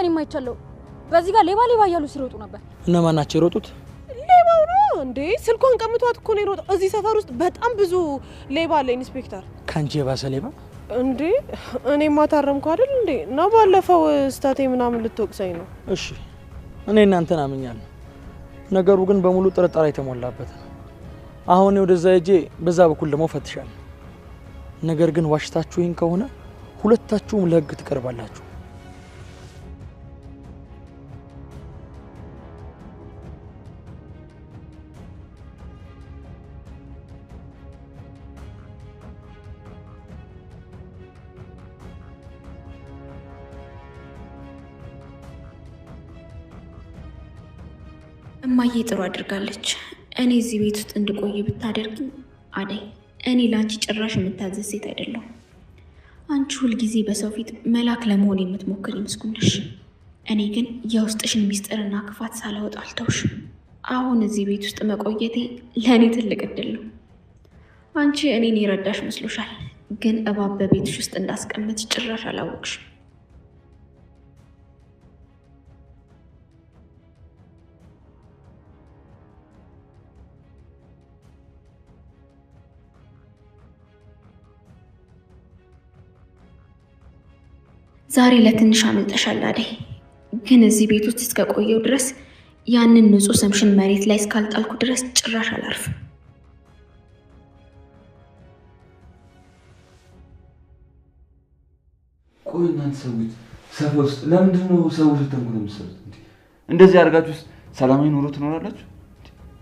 እኔም አይቻለሁ በዚህ ጋር ሌባ እያሉ ሲሮጡ ነበር እነማን ናቸው የሮጡት ሌባው ነው እንዴ ስልኳን ቀምቷት እኮ ነው የሮጠው እዚህ ሰፈር ውስጥ በጣም ብዙ ሌባ አለ ኢንስፔክተር ካንቺ የባሰ ሌባ እንዴ እኔማ ታረምኩ አይደል እንዴ እና ባለፈው ስታቴ ምናምን ልትወቅሰኝ ነው እሺ እኔ እናንተን አምኛለሁ ነገሩ ግን በሙሉ ጥርጣሬ የተሞላበት ነው አሁን ወደዛ ሄጄ በዛ በኩል ደግሞ ፈትሻለሁ ነገር ግን ዋሽታችሁኝ ከሆነ ሁለታችሁም ለህግ ትቀርባላችሁ እማዬ ጥሩ አድርጋለች እኔ እዚህ ቤት ውስጥ እንድቆይ ብታደርግ አደይ እኔ ላንቺ ጭራሽ የምታዘዝ ሴት አይደለሁ አንቺ ሁሉ ጊዜ በሰው ፊት መላክ ለመሆን የምትሞክሪ ምስጉን ነሽ እኔ ግን የውስጥሽን ሚስጥርና ክፋት ሳላወጣ አልተውሽ አሁን እዚህ ቤት ውስጥ መቆየቴ ለእኔ ትልቅ እድል ነው አንቺ እኔን የረዳሽ መስሎሻል ግን እባብ በቤትሽ ውስጥ እንዳስቀምጥ ጭራሽ አላወቅሽ ዛሬ ለትንሽ አመልጠሻል አደይ ግን እዚህ ቤት ውስጥ እስከቆየው ድረስ ያንን ንጹህ ሰምሽን መሬት ላይ እስካልጣልኩ ድረስ ጭራሽ አላርፍም ቆይ እናንተ ሰዎች ሰፈር ውስጥ ለምንድን ነው ሰዎች ተንኩል የምትሰሩት እንደዚህ አድርጋችሁ ሰላማዊ ኑሮ ትኖራላችሁ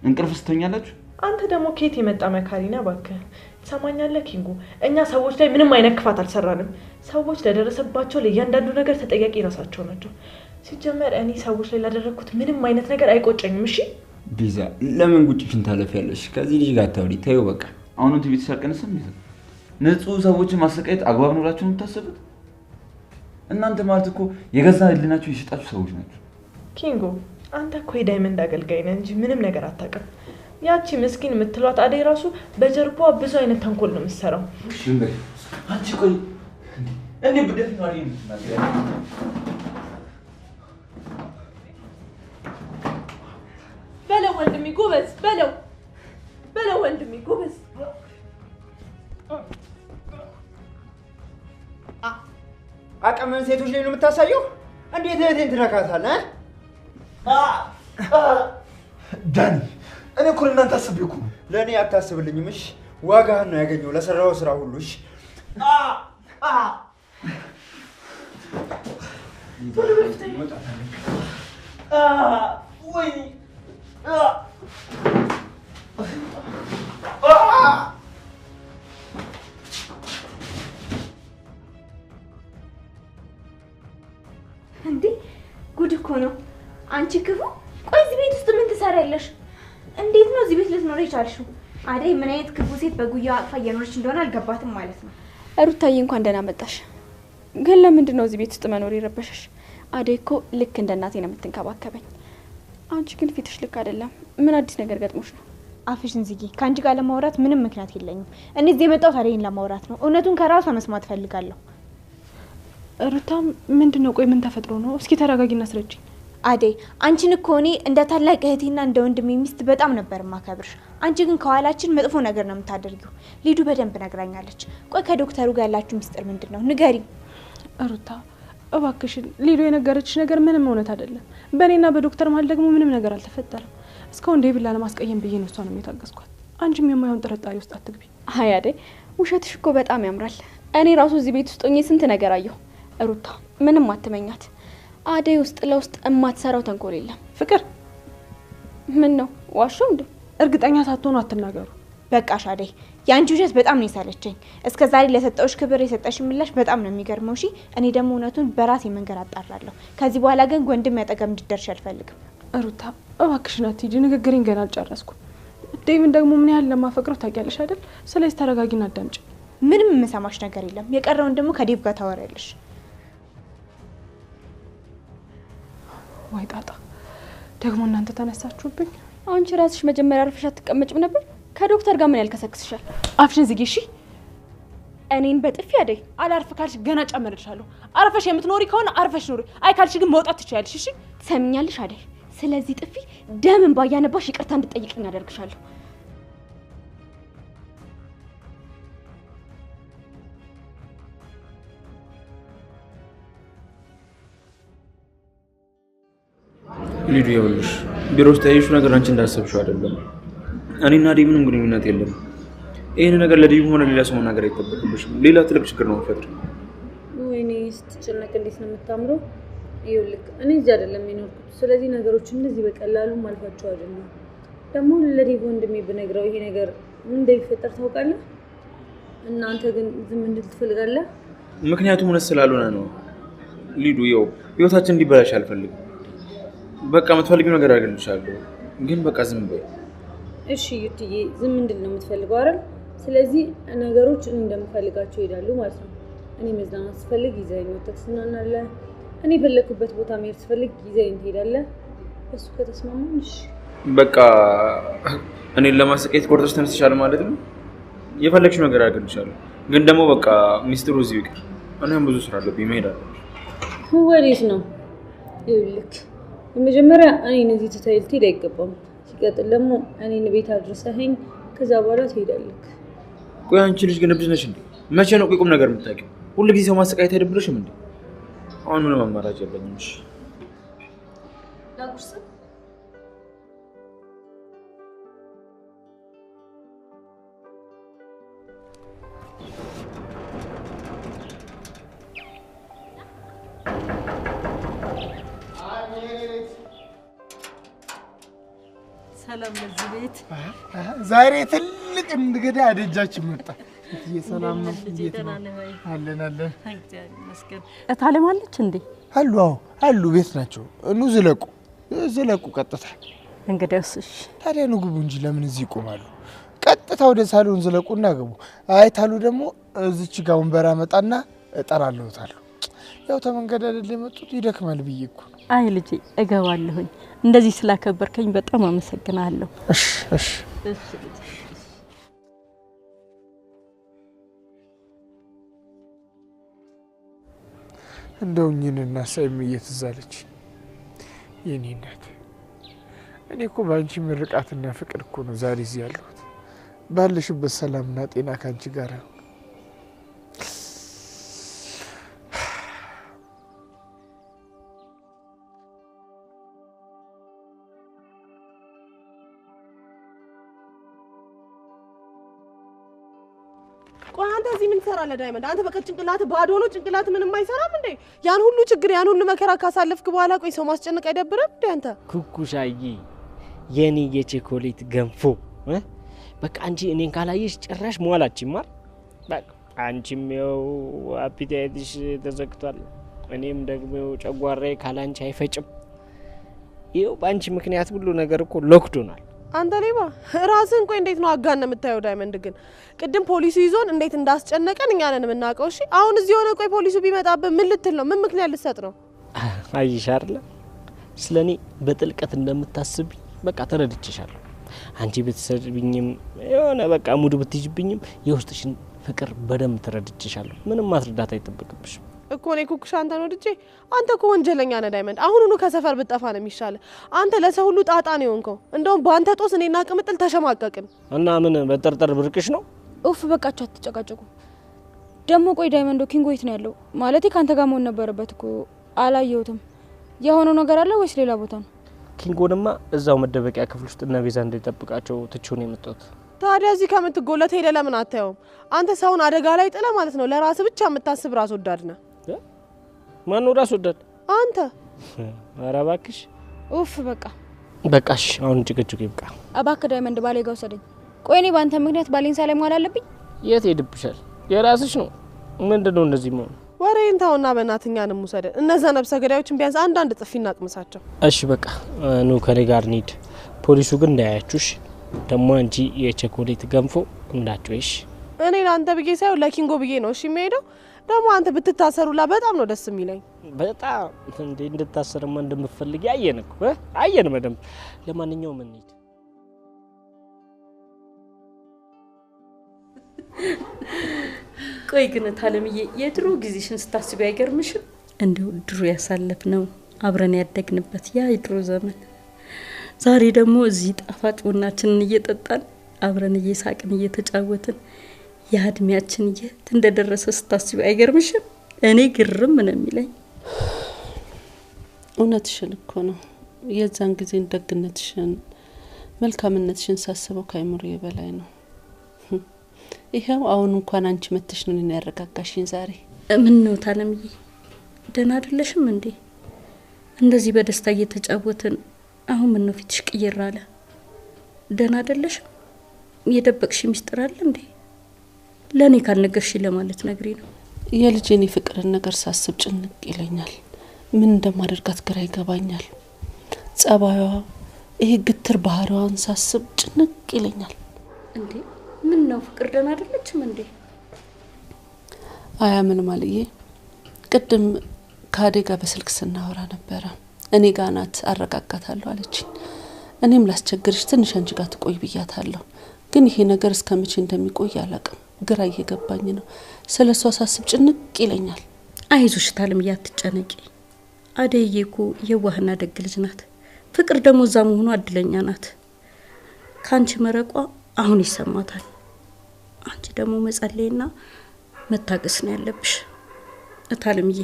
እንቅልፍ ስተኛላችሁ አንተ ደግሞ ከየት የመጣ መካሪ ነህ እባክህ ሰማኛለህ ኪንጉ እኛ ሰዎች ላይ ምንም አይነት ክፋት አልሰራንም ሰዎች ለደረሰባቸው ለእያንዳንዱ ነገር ተጠያቂ ራሳቸው ናቸው ሲጀመር እኔ ሰዎች ላይ ላደረኩት ምንም አይነት ነገር አይቆጨኝም እሺ ቢዛ ለምን ጉጭሽን ታለፊያለሽ ከዚህ ልጅ ጋር ታውሪ ተይው በቃ አሁን ትቢት ሰርቀንስም ቢዛ ንጹህ ሰዎችን ማሰቃየት አግባብ ኖራችሁ የምታስቡት እናንተ ማለት እኮ የገዛ ህሊናችሁ ይሽጣችሁ ሰዎች ናችሁ ኪንጉ አንተ እኮ የዳይመንድ አገልጋይ ነህ እንጂ ምንም ነገር አታውቅም ያቺ ምስኪን የምትሏት አደይ ራሱ በጀርባዋ ብዙ አይነት ተንኮል ነው የምትሰራው እሺ እንበል አንቺ ቆይ እኔ ብደት ነው አይደል በለው ወንድሜ ጎበዝ በለው ወንድሜ ጎበዝ አቀመን ሴቶች ላይ ነው የምታሳየው እንዴት እህቴን ትነካታለህ ዳኒ እኔ እኮ እናንተ አስቤኩ ለኔ አታስብልኝም እሺ ዋጋህን ነው ያገኘው ለሰራው ስራ ሁሉ እሺ ወይ እንዴ ጉድ እኮ ነው አንቺ ክፉ ቆይ እዚህ ቤት ውስጥ ምን ትሰሪያለሽ እንዴት ነው እዚህ ቤት ልትኖር የቻልሽው አደይ ምን አይነት ክፉ ሴት በጉያው አቅፋ እየኖረች እንደሆነ አልገባትም ማለት ነው ሩታዬ እንኳን ደህና መጣሽ ግን ለምንድን ነው እዚህ ቤት ውስጥ መኖር የረበሸሽ አደይ እኮ ልክ እንደ እናቴ ነው የምትንከባከበኝ አንቺ ግን ፊትሽ ልክ አይደለም ምን አዲስ ነገር ገጥሞሽ ነው አፍሽን ዝጊ ካንቺ ጋር ለማውራት ምንም ምክንያት የለኝም እኔ እዚህ የመጣሁት አደይን ለማውራት ነው እውነቱን ከራሷ መስማት ፈልጋለሁ ሩታም ምንድነው ቆይ ምን ተፈጥሮ ነው እስኪ ተረጋጊና አስረጂኝ አደይ አንቺን እኮ እኔ እንደ ታላቅ እህቴና እንደ ወንድሜ ሚስት በጣም ነበር ማከብርሽ አንቺ ግን ከኋላችን መጥፎ ነገር ነው የምታደርጊው ሊዱ በደንብ ነግራኛለች ቆይ ከዶክተሩ ጋር ያላችሁ ሚስጥር ምንድነው ንገሪ ሩታ እባክሽን ሊዱ የነገረችሽ ነገር ምንም እውነት አይደለም በእኔና በዶክተር መሀል ደግሞ ምንም ነገር አልተፈጠረም እስካሁን ዴቪድ ለማስቀየም ብዬ ነው እሷን የታገስኳት አንቺም የማይሆን ጥርጣሬ ውስጥ አትግቢ አይ አደይ ውሸትሽ እኮ በጣም ያምራል እኔ ራሱ እዚህ ቤት ውስጥ ሆኜ ስንት ነገር አየሁ ሩታ ምንም አትመኛት አደይ ውስጥ ለውስጥ እማትሰራው ተንኮል የለም ፍቅር ምን ነው ዋሽው እንዴ እርግጠኛ ሳትሆኑ አትናገሩ በቃሽ አደይ ያንቺ ውሸት በጣም ነው የሳለችኝ እስከዛሬ ለሰጠውሽ ክብር የሰጠሽ ምላሽ በጣም ነው የሚገርመው እሺ እኔ ደግሞ እውነቱን በራሴ መንገር አጣራለሁ ከዚህ በኋላ ግን ወንድም ያጠገም እንድትደርሽ አልፈልግም ሩታ እባክሽን አትሂጂ ንግግሬን ገና አልጨረስኩም ዴቪን ደግሞ ምን ያህል ለማፈቅረው ታውቂያለሽ አይደል ስለዚህ ተረጋጊና አዳምጪ ምንም የምሰማሽ ነገር የለም የቀረውን ደግሞ ከዴቭ ጋር ታወሪያለሽ ወይ ጣጣ ደግሞ እናንተ ተነሳችሁብኝ አንቺ ራስሽ መጀመሪያ አርፈሽ አትቀመጭም ነበር ከዶክተር ጋር ምን ያልከሰክስሻል አፍሽን ዝጊ እሺ እኔን በጥፊ አደይ አላርፍ ካልሽ ገና ጨምርልሻለሁ። አርፈሽ የምትኖሪ ከሆነ አርፈሽ ኑሪ። አይ ካልሽ ግን መውጣት ትችያለሽ። እሺ ሰምኛለሽ አደይ? ስለዚህ ጥፊ ደም እንባ ያነባሽ ይቅርታ እንድጠይቅኝ አደርግሻለሁ። ሊዱ ይኸውልሽ፣ ቢሮ ውስጥ ያየሽው ነገር አንቺ እንዳሰብሽው አይደለም። እኔና ዴ ምንም ግንኙነት የለም። ይሄን ነገር ለዴብ ሆነ ሌላ ሰው መናገር አይጠበቅብሽም። ሌላ ትልቅ ችግር ነው የሚፈጥረው። ወይኔ ስትጨነቅ እንዴት ነው የምታምረው? ይኸውልህ እኔ እዚህ አይደለም የኖርኩት። ስለዚህ ነገሮች እንደዚህ በቀላሉ ማልፋቸው አይደለም። ደግሞ ለዴብ ወንድሜ ብነግረው ይሄ ነገር ምን እንደሚፈጠር ታውቃለህ? እና አንተ ግን ዝም እንድል ትፈልጋለህ? ምክንያቱም እውነት ስላልሆነ ነው ሊዱ። ይኸው ህይወታችን እንዲበላሽ አልፈልግም። በቃ የምትፈልጊው ነገር አድርግልሻለሁ፣ ግን በቃ ዝም በይ እሺ? ዩትዬ ዝም እንድል ነው የምትፈልገው አይደል? ስለዚህ ነገሮች እኔ እንደምፈልጋቸው ይሄዳሉ ማለት ነው። እኔ መዝናናት ስፈልግ ይዘኸኝ ወጥተህ ትዝናናለህ። እኔ የፈለኩበት ቦታ መሄድ ስፈልግ ይዘኸኝ ትሄዳለህ። እሱ ከተስማማን እሺ። በቃ እኔን ለማሰቃየት ቆርጠሽ ተነስተሻል ማለት ነው። የፈለግሽው ነገር አድርግልሻለሁ፣ ግን ደግሞ በቃ ሚስጥሩ እዚሁ ይቅር። እኔም ብዙ ስራ አለብኝ፣ መሄድ አለብኝ። ወዴት ነው? ይኸውልህ በመጀመሪያ እኔን እዚህ ትተኸኝ ልትሄድ አይገባም። ሲቀጥል ደግሞ እኔን ቤት አድርሰኸኝ ከዛ በኋላ ትሄዳለህ። ቆይ አንቺ ልጅ ግን እብድ ነሽ እንዴ? መቼ ነው ቁም ነገር የምታውቂው? ሁሉ ጊዜ ሰው ማሰቃየት አይደብርሽም እንዴ? አሁን ምንም አማራጭ የለኝም። እሺ ላቁርስ። ሰላም ለዚህ ቤት። ዛሬ ትልቅ እንግዳ አደጃችን መጣ። ሰላም ነው? እንዴት ነው? አለን አለን። እግዚአብሔር ይመስገን። እታለም አለች እንዴ? አሉ። አዎ አሉ፣ ቤት ናቸው። ኑ ዝለቁ ቀጥታ። እንግዲያውስ እሺ። ታዲያ ኑ ግቡ እንጂ ለምን እዚህ ይቆማሉ? ቀጥታ ወደ ሳሎን ዝለቁና ግቡ። አይ ታሉ ደግሞ እዚች ጋር ወንበር አመጣና እጠራለሁታለሁ። ያው ተመንገድ አይደል የመጡት፣ ይደክማል ብዬ እኮ። አይ ልጄ እገባለሁኝ። እንደዚህ ስላከበርከኝ በጣም አመሰግናለሁ። እሺ እሺ እሺ። እንደው እኝንና ሳይም እየተዛለች የኔ እናት፣ እኔ እኮ በአንቺ ምርቃትና ፍቅር እኮ ነው ዛሬ እዚህ ያለሁት። ባለሽበት ሰላምና ጤና ካንቺ ጋር ነው። ቆይ አንተ እዚህ ምን ትሰራለህ ዳይመንድ? አንተ በቃ ጭንቅላት ባዶ ነው። ጭንቅላት ምንም አይሰራም እንዴ? ያን ሁሉ ችግር ያን ሁሉ መከራ ካሳለፍክ በኋላ ቆይ ሰው ማስጨነቅ አይደብርም እንዴ አንተ? ኩኩሻዬ የኔ የቸኮሌት ገንፎ በቃ አንቺ እኔን ካላየሽ ጭራሽ ሟላችን ማር። በቃ አንቺም ያው አፒታይትሽ ተዘግቷል፣ እኔም ደግሞ ጨጓራዬ ካላንቺ አይፈጭም። ይኸው በአንቺ ምክንያት ሁሉ ነገር እኮ ሎክዶናል። አንተ ሌባ ራስን ቆይ እንዴት ነው አጋን ነው የምታየው? ዳይመንድ ግን ቅድም ፖሊሱ ይዞን እንዴት እንዳስጨነቀን እኛ ነን የምናውቀው። እሺ አሁን እዚህ ሆነ ቆይ ፖሊሱ ቢመጣብህ ምን ልትል ነው? ምን ምክንያት ልትሰጥ ነው? አይሽ አይደለ ስለኔ በጥልቀት እንደምታስቢ በቃ ተረድቼሻለሁ። አንቺ ብትሰድብኝም የሆነ በቃ ሙድ ብትይዝብኝም የውስጥሽን ፍቅር በደንብ ተረድቼሻለሁ። ምንም ማስረዳት አይጠበቅብሽም እኮ እኔ ኩኩሻ አንተን ወድጄ። አንተ እኮ ወንጀለኛ ነህ ዳይመንድ። አሁኑኑ ከሰፈር ብትጠፋ ነው የሚሻለው። አንተ ለሰው ሁሉ ጣጣ ነው የሆንከው። እንደውም በአንተ ጦስ እኔና ቅምጥል ተሸማቀቅን እና ምን በጠርጠር ብርቅሽ ነው? ኡፍ በቃችሁ አትጨቃጨቁ። ደግሞ ቆይ ዳይመንዶ ኪንጎ የት ነው ያለው? ማለቴ ካንተ ጋር መሆን ነበረበት እኮ። አላየሁትም። የሆነው ነገር አለ ወይስ ሌላ ቦታ ነው? ኪንጎንማ እዛው መደበቂያ ክፍል ውስጥ እና ቤዛ እንዲጠብቃቸው ትቼው ነው የመጣሁት። ታዲያ እዚህ ከምትጎለት ሄደ ለምን አታየውም? አንተ ሰውን አደጋ ላይ ጥለ ማለት ነው። ለራስ ብቻ የምታስብ ራስ ወዳድ ነህ። ማን ነው ራስ ወዳድ? አንተ። ኧረ እባክሽ ኡፍ በቃ በቃሽ። አሁን ጭቅጭቅ ይብቃ። እባክህ ዳይመንድ ባሌ ጋር ወሰደኝ። ቆይ እኔ ባንተ ምክንያት ባሌን ሳላይ መዋል አለብኝ? የት ሄድብሻል? የራስሽ ነው። ምንድነው እንደዚህ መሆን? ወሬን ተውና በእናትህ እኛንም ውሰደን። እነዛ ነብሰ ገዳዮችን ቢያንስ አንዳንድ ጥፊ እናቅምሳቸው። እሺ በቃ ኑ ከኔ ጋር እንሂድ። ፖሊሱ ግን እንዳያችሁሽ። ደግሞ አንቺ የቸኮሌት ገንፎ እንዳትወይሽ። እኔ ለአንተ ብዬ ሳይሆን ለኪንጎ ብዬ ነው እሺ የሚሄደው። ደግሞ አንተ ብትታሰሩላ በጣም ነው ደስ የሚለኝ። በጣም እንዴ እንድታሰርማ እንደምፈልግ አየን እኮ አየን በደንብ። ለማንኛውም እንሂድ። ቆይ ግን ታለምዬ የድሮ ጊዜሽን ስታስቢ አይገርምሽም? እንደው ድሮ ያሳለፍነው አብረን ያደግንበት ያ የድሮ ዘመን ዛሬ ደግሞ እዚህ ጣፋጭ ቡናችንን እየጠጣን አብረን እየሳቅን እየተጫወትን ያ እድሜያችን የት እንደደረሰ ስታስቢ አይገርምሽም? እኔ ግርም ነው የሚለኝ። እውነትሽን እኮ ነው። የዛን ጊዜ ደግነትሽን መልካምነትሽን ሳስበው ከአይምሮዬ በላይ ነው። ይሄው አሁን እንኳን አንቺ መተሽ ነው እኔን ያረጋጋሽኝ ዛሬ። ምን ነው ታለምዬ ደህና አይደለሽም እንዴ? እንደዚህ በደስታ እየተጫወትን አሁን ምን ነው ፊትሽ ቅይር አለ? ደህና አይደለሽም? የደበቅሽ ሚስጥር አለ እንዴ? ለኔ ካልነገርሽ ለማለት ነግሪ ነው። የልጄን ፍቅርን ነገር ሳስብ ጭንቅ ይለኛል። ምን እንደማደርጋት ግራ ይገባኛል። ጸባዩዋ ይሄ ግትር ባህሪዋን ሳስብ ጭንቅ ይለኛል። እንዴ ምን ነው ፍቅር ደህና አይደለችም እንዴ? አያ ምን ማለዬ ቅድም ካዴጋ በስልክ ስናወራ ነበረ። እኔ ጋር ናት አረጋጋታለሁ አለችኝ። እኔም ላስቸግርሽ ትንሽ አንቺ ጋር ትቆይ ብያታለሁ። ግን ይሄ ነገር እስከመቼ እንደሚቆይ አላውቅም። ግራ እየገባኝ ነው። ስለሷ ሳስብ ጭንቅ ይለኛል። አይዞሽ ታለምዬ አትጨነቂ። አደይዬ እኮ የዋህና ደግ ልጅ ናት። ፍቅር ደግሞ እዛ መሆኗ እድለኛ ናት። ካንቺ መረቋ አሁን ይሰማታል። አንቺ ደግሞ መጸለይና መታገስ ነው ያለብሽ። ታለምዬ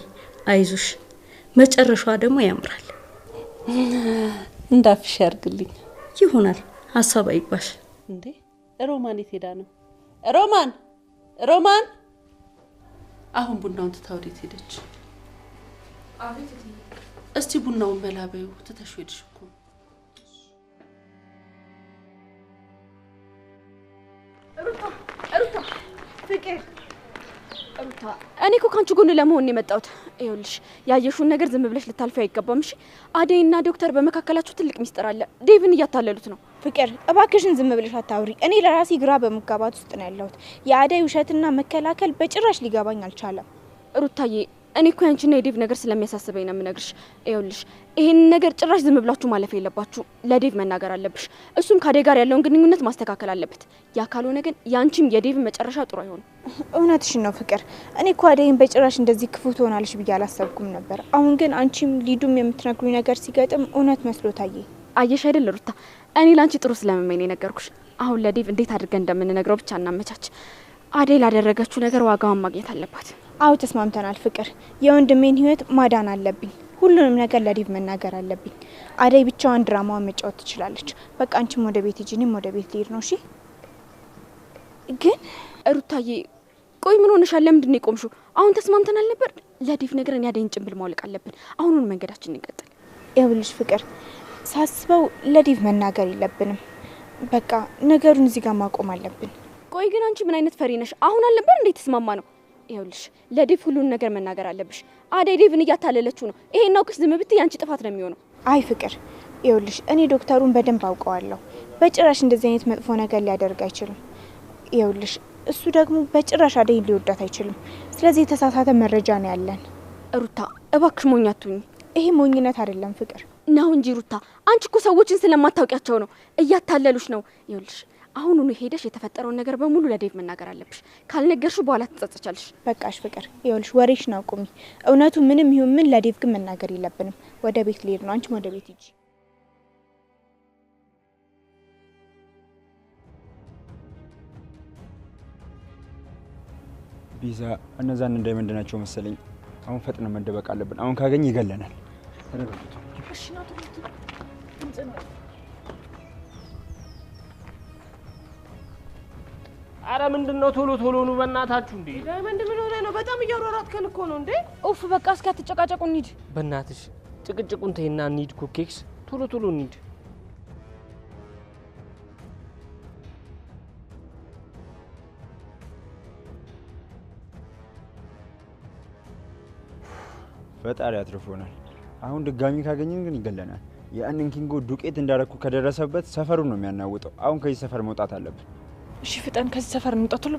አይዞሽ፣ መጨረሻዋ ደግሞ ያምራል። እንዳፍሽ ያርግልኝ። ይሆናል፣ ሀሳብ አይባሽ። እንዴ ሮማን የት ሄዳ ነው? ሮማን አሁን ቡናውን ትታ ወዴት ሄደች? አቤት እስቲ ቡናውን መላበዩ ትተሽ ሄድሽ እኮ። ሩታ ፍቅር ሩታ እኔ እኮ ካንቺ ጎን ለመሆን ነው የመጣሁት። ይኸውልሽ ያየሽውን ነገር ዝም ብለሽ ልታልፊ አይገባም። እሺ አደይና ዶክተር በመካከላችሁ ትልቅ ሚስጥር አለ። ዴቭን እያታለሉት ነው። ፍቅር እባክሽን ዝም ብለሽ አታውሪ። እኔ ለራሴ ግራ በመጋባት ውስጥ ነው ያለሁት። የአደይ ውሸትና መከላከል በጭራሽ ሊገባኝ አልቻለም። ሩታዬ እኔ እኮ ያንቺና የዴቭ ነገር ስለሚያሳስበኝ ነው የምነግርሽ። ይኸውልሽ ይሄን ነገር ጭራሽ ዝም ብላችሁ ማለፍ የለባችሁ። ለዴቭ መናገር አለብሽ። እሱም ከአደይ ጋር ያለውን ግንኙነት ማስተካከል አለበት። ያ ካልሆነ ግን ያንቺም የዴቭ መጨረሻ ጥሩ አይሆንም። እውነትሽን ነው ፍቅር። እኔ እኮ አደይን በጭራሽ እንደዚህ ክፉ ትሆናለሽ ብዬ አላሰብኩም ነበር። አሁን ግን አንቺም ሊዱም የምትነግሩኝ ነገር ሲገጥም እውነት መስሎ ታየ። አየሽ አይደል ሩታ፣ እኔ ላንቺ ጥሩ ስለመመኝ ነው የነገርኩሽ። አሁን ለዴቭ እንዴት አድርገን እንደምንነግረው ብቻ እናመቻች። አደይ ላደረገችው ነገር ዋጋዋን ማግኘት አለባት። አው ተስማምተናል ፍቅር። የወንድሜን ህይወት ማዳን አለብኝ። ሁሉንም ነገር ለዴቭ መናገር አለብኝ። አደይ ብቻዋን ድራማዋን መጫወት ትችላለች። በቃ አንቺም ወደ ቤት ሂጂ፣ እኔም ወደ ቤት ልሄድ ነው። እሺ ግን ሩታዬ ቆይ ምን ሆነሻል? ለምንድን ነው የቆምሽው? አሁን ተስማምተናል ነበር። ለዴቭ ነገር እኔ አደይን ጭምብል ማውለቅ አለብን። አሁኑን መንገዳችን እንቀጥል። ይኸውልሽ ፍቅር ሳስበው ለዴቭ መናገር የለብንም። በቃ ነገሩን እዚህ ጋር ማቆም አለብን። ቆይ ግን አንቺ ምን አይነት ፈሪ ነሽ? አሁን አልነበር እንዴት ተስማማ ነው? ይኸውልሽ ለዴቭ ሁሉን ነገር መናገር አለብሽ። አደይ ዴቭን እያታለለችው ነው። ይሄን አውቅሽ ዝም ብትይ ያንቺ ጥፋት ነው የሚሆነው። አይ ፍቅር ይኸውልሽ እኔ ዶክተሩን በደንብ አውቀዋለሁ። በጭራሽ እንደዚህ አይነት መጥፎ ነገር ሊያደርግ አይችልም። ይኸውልሽ እሱ ደግሞ በጭራሽ አደይን ሊወዳት አይችልም። ስለዚህ የተሳሳተ መረጃ ነው ያለን። ሩታ እባክሽ ሞኝ አትሁኝ። ይሄ ሞኝነት አይደለም ፍቅር ነው እንጂ ሩታ፣ አንቺ እኮ ሰዎችን ስለማታውቂያቸው ነው፣ እያታለሉሽ ነው። ይኸውልሽ አሁኑኑ ሄደሽ የተፈጠረውን ነገር በሙሉ ለዴቭ መናገር አለብሽ። ካልነገርሽው በኋላ ትጸጸቻለሽ። በቃሽ ፍቅር ይኸውልሽ ወሬሽን አቁሚ። እውነቱ ምንም ይሁን ምን ለዴቭ ግን መናገር የለብንም። ወደ ቤት ልሄድ ነው። አንቺም ወደ ቤት ሂጂ። ቢዛ እነዛን እንዳይመንደናቸው መሰለኝ። አሁን ፈጥነ መደበቅ አለብን። አሁን ካገኝ ይገለናል። ተረጋግጡ። እሺ ናቱ ድምጽ ነው። አረ ምንድነው? ቶሎ ቶሎ ነው በእናታችሁ። እንዴ ዳይመንድ ምን ሆነ ነው? በጣም እያወራራትከን እኮ ነው። እንዴ ኡፍ በቃ እስኪ አትጨቃጨቁ እንሂድ። በእናትሽ ጭቅጭቁን ተይና እንሂድ። ኩኬክስ ቶሎ ቶሎ እንሂድ። ፈጣሪ አትርፎናል። አሁን ድጋሚ ካገኘን ግን ይገለናል። ያንን ኪንጎ ዱቄት እንዳረኩ ከደረሰበት ሰፈሩን ነው የሚያናውጠው። አሁን ከዚህ ሰፈር መውጣት አለብን። እሺ ፍጠን፣ ከዚህ ሰፈር እንውጣ ቶሎ።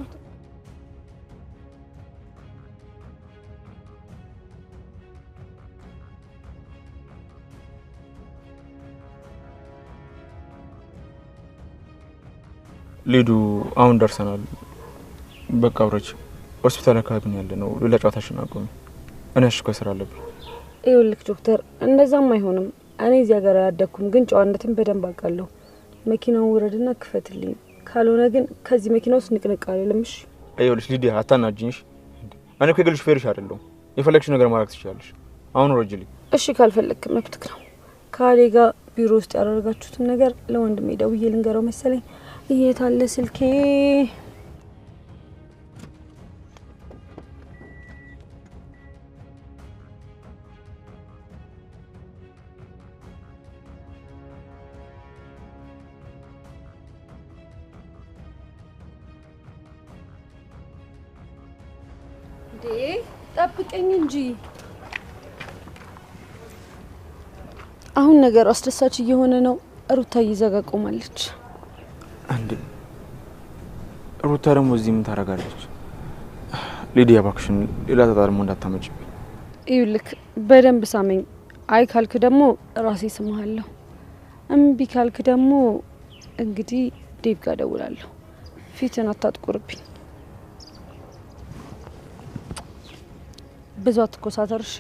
ሊዱ አሁን ደርሰናል። በቃ አውረች። ሆስፒታል አካባቢ ነው ያለነው። ሌላ ጨዋታሽን አቁሚ። እኔ አሽኮይ ስራ አለብኝ። ይኸውልህ ዶክተር፣ እንደዛም አይሆንም። እኔ እዚህ ሀገር አያደኩም፣ ግን ጨዋነትን በደንብ አውቃለሁ። መኪናውን ውረድና ክፈትልኝ። ካልሆነ ግን ከዚህ መኪና ውስጥ ንቅንቅ አልልም። እሺ? ይኸውልሽ ሊዲያ አታናጅኝሽ። እኔ እኮ የግልሽ ፌርሽ አይደለሁም። የፈለግሽ ነገር ማድረግ ትችላለሽ። አሁን ወረጅልኝ። እሺ ካልፈለግክ መብትክ ነው። ካሌ ጋር ቢሮ ውስጥ ያደረጋችሁትን ነገር ለወንድሜ ደውዬ ልንገረው መሰለኝ። እየታለ ስልኬ? ጠብቀኝ እንጂ። አሁን ነገሩ አስደሳች እየሆነ ነው። ሩታ ይዘጋ ቆማለች። አንዴ ሩታ ደግሞ እዚህ ምን ታደርጋለች? ሊዲያ እባክሽን ሌላ ተጣርሞ እንዳታመጭብኝ። ይኸውልህ በደንብ ሳመኝ። አይ ካልክ ደግሞ ራሴ ስምሃለሁ። እምቢ ካልክ ደግሞ እንግዲህ ዴቭ ጋር ደውላለሁ። ፊትን አታጥቁርብኝ። ብዙ አትኮሳተር። እሺ?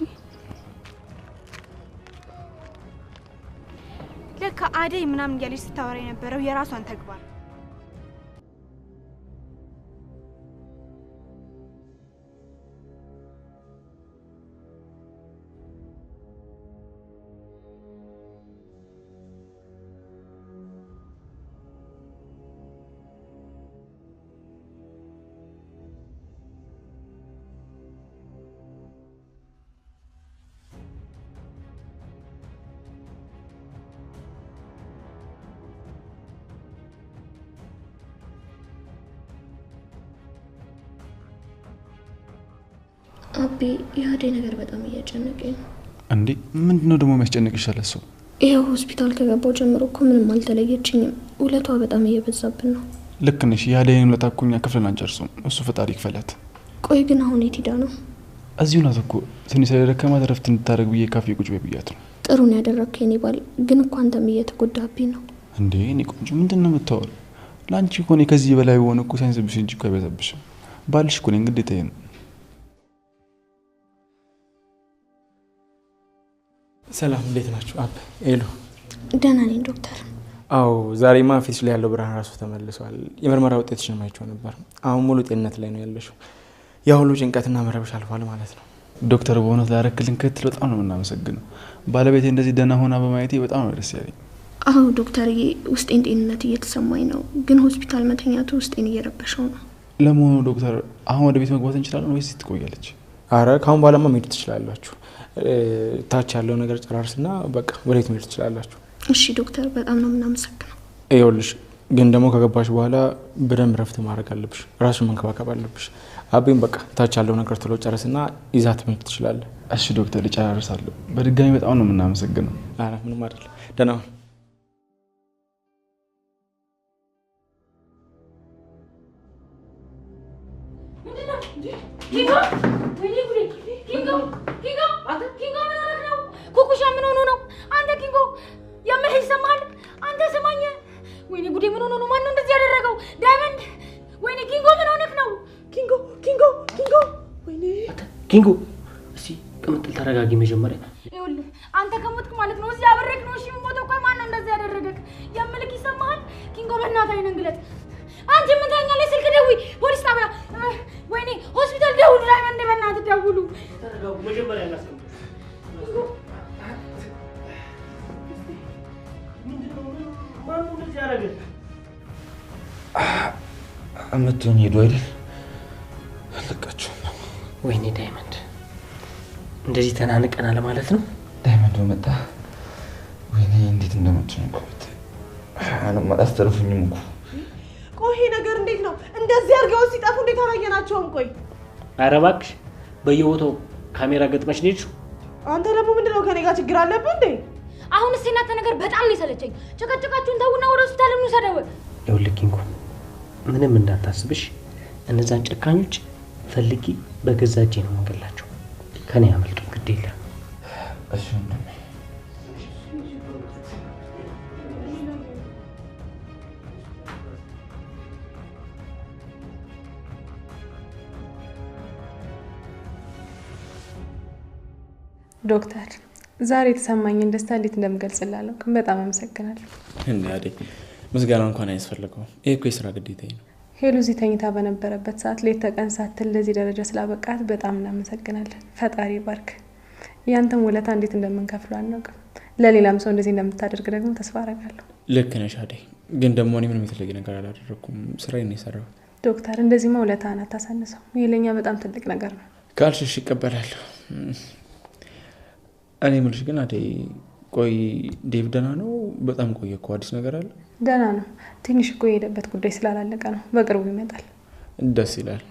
ለካ አደይ ምናምን እያለች ስታወራ የነበረው የራሷን ተግባር። አቤ የአደይ ነገር በጣም እያጨነቀኝ ነው። እንዴ ምንድነው ደግሞ የሚያስጨንቅሽ? አለሰው ይኸው ሆስፒታል ከገባው ጀምሮ እኮ ምንም አልተለየችኝም። ውለቷ በጣም እየበዛብን ነው። ልክ ነሽ። የአደይን ውለታ እኮ እኛ ክፍልን አንጨርሱም። እሱ ፈጣሪ ይክፈላት። ቆይ ግን አሁን የት ሄዳ ነው? እዚሁ ናት እኮ። ትንሽ ስለደከማት እረፍት እንድታደርግ ብዬ ካፌ ቁጭ በይ ብያት ነው። ጥሩ ነው ያደረግከው የኔ ባል። ግን እኮ አንተም እየተጎዳብኝ ነው። እንዴ እኔ ቆንጆ ምንድነው የምታወሪው? ለአንቺ እኮ እኔ ከዚህ በላይ ሆነ እኮ ሳይንስብሽ እንጂ እኮ አይበዛብሽም። ባልሽ እኮ ነኝ፣ ግዴታዬ ነው። ሰላም እንዴት ናችሁ? አብ ኤሉ ደህና ነኝ ዶክተር። አዎ ዛሬማ ፊትሽ ላይ ያለው ብርሃን ራሱ ተመልሷል። የምርመራ ውጤትሽን ማይቼው ነበር። አሁን ሙሉ ጤንነት ላይ ነው ያለሽው። ያ ሁሉ ጭንቀትና መረበሽ አልፏል ማለት ነው። ዶክተር በእውነት ላረክልን ክትል በጣም ነው የምናመሰግነው። ባለቤቴ እንደዚህ ደህና ሆና በማየቴ በጣም ነው ደስ ያለኝ። አዎ ዶክተርዬ፣ ውስጤን ጤንነት እየተሰማኝ ነው፣ ግን ሆስፒታል መተኛቱ ውስጤን እየረበሸው ነው። ለመሆኑ ዶክተር አሁን ወደ ቤት መግባት እንችላለን ወይስ ትቆያለች? አረ ካሁን በኋላማ መሄድ ትችላላችሁ። ታች ያለው ነገር ጨራርስና በቃ ወደ ቤት መሄድ ትችላላችሁ። እሺ ዶክተር፣ በጣም ነው የምናመሰግነው። ይኸውልሽ ግን ደግሞ ከገባሽ በኋላ በደንብ ረፍት ማድረግ አለብሽ። ራስሽን መንከባከብ አለብሽ። አቤም በቃ ታች ያለው ነገር ቶሎ ጨርስና ይዛት መሄድ ትችላለህ። እሺ ዶክተር፣ እጨራርሳለሁ። በድጋሚ በጣም ነው የምናመሰግነው። አረ ምንም አይደል። ደህና ሁን። ኩኩሻ ምን ሆኖ ነው? አንተ ኪንጎ የምልህ ይሰማሃል? አንተ ስማኝ። ወይኔ ጉዴ ምን ሆኖ ነው? ማን ነው እንደዚህ ያደረገው? ዳይመንድ! ወይኔ ኪንጎ ምን ሆነህ ነው? ኪንጎ ወይኔ ኪንጎ፣ እስቲ ቅምጥል ተረጋጊ መጀመሪያ። ይኸውልህ አንተ ከሞትክ ማለት ነው እዚህ አበረክ ነው። እሺ ሞተው። ቆይ ማን ነው እንደዚህ ያደረገክ? የምልህ ይሰማሃል? ኪንጎ በእናትህ አይነን ግለጥ። አንቺ ምን ታኛለሽ? ስልክ ደውይ፣ ፖሊስ ጣቢያ፣ ወይኔ ሆስፒታል ደውሉ። ዳይመንድ በእናትህ ደውሉ። ተረጋጉ መጀመሪያ እናስቀምጥ። አመቱን ሄዱ አይደል? አለቃችሁ። ወይኔ ዳይመንድ፣ እንደዚህ ተናንቀናል ማለት ነው። ዳይመንድ መጣ። ወይኔ እንዴት እንደመጡ ነው። አሁን አላስተረፉኝም እኮ። ቆይ ይሄ ነገር እንዴት ነው? እንደዚህ አድርገው ሲጠፉ እንዴት አላየናቸውም? ቆይ ኧረ እባክሽ፣ በየቦታው ካሜራ ገጥመሽ ነሽ። አንተ ደግሞ ምንድነው ከኔ ጋር ችግር አለብህ እንዴ? አሁን እስኪ እናንተ ነገር በጣም ነው የሰለቸኝ። ጭቅጭቃችሁን ተውና ወደ ሆስፒታል እንውሰደው። ይኸውልህ ኪንጎ፣ ምንም እንዳታስብሽ። እነዛን ጨካኞች ፈልጊ፣ በገዛ እጄ ነው የምገላቸው። ከኔ ያመልጡ፣ ግድ የለም። እሺ ወንድሜ። ዶክተር ዛሬ የተሰማኝን ደስታ እንዴት እንደምገልጽላለሁ በጣም አመሰግናለሁ። እንዴ አይደል ምስጋና እንኳን አያስፈልገውም። ይሄ እኮ የሥራ ግዴታዬ ነው። ሄሉ እዚህ ተኝታ በነበረበት ሰዓት ሌት ተቀን ሳትል ለዚህ ደረጃ ስላበቃት በጣም እናመሰግናለን። ፈጣሪ ባርክ። ያንተም ውለታ እንዴት እንደምንከፍለው አናውቅም። ለሌላም ሰው እንደዚህ እንደምታደርግ ደግሞ ተስፋ አደርጋለሁ። ልክ ነሽ አደይ። ግን ደግሞ እኔ ምንም የተለየ ነገር አላደረኩም። ስራዬን ነው የሰራው። ዶክተር እንደዚህማ ውለታህን አታሳንሰው። ይሄ ለእኛ በጣም ትልቅ ነገር ነው። ካልሽሽ ይቀበላለሁ። እኔ የምልሽ ግን አደይ ቆይ ዴቭ ደህና ነው? በጣም ቆየ እኮ። አዲስ ነገር አለ? ደህና ነው። ትንሽ እኮ የሄደበት ጉዳይ ስላላለቀ ነው። በቅርቡ ይመጣል። ደስ ይላል።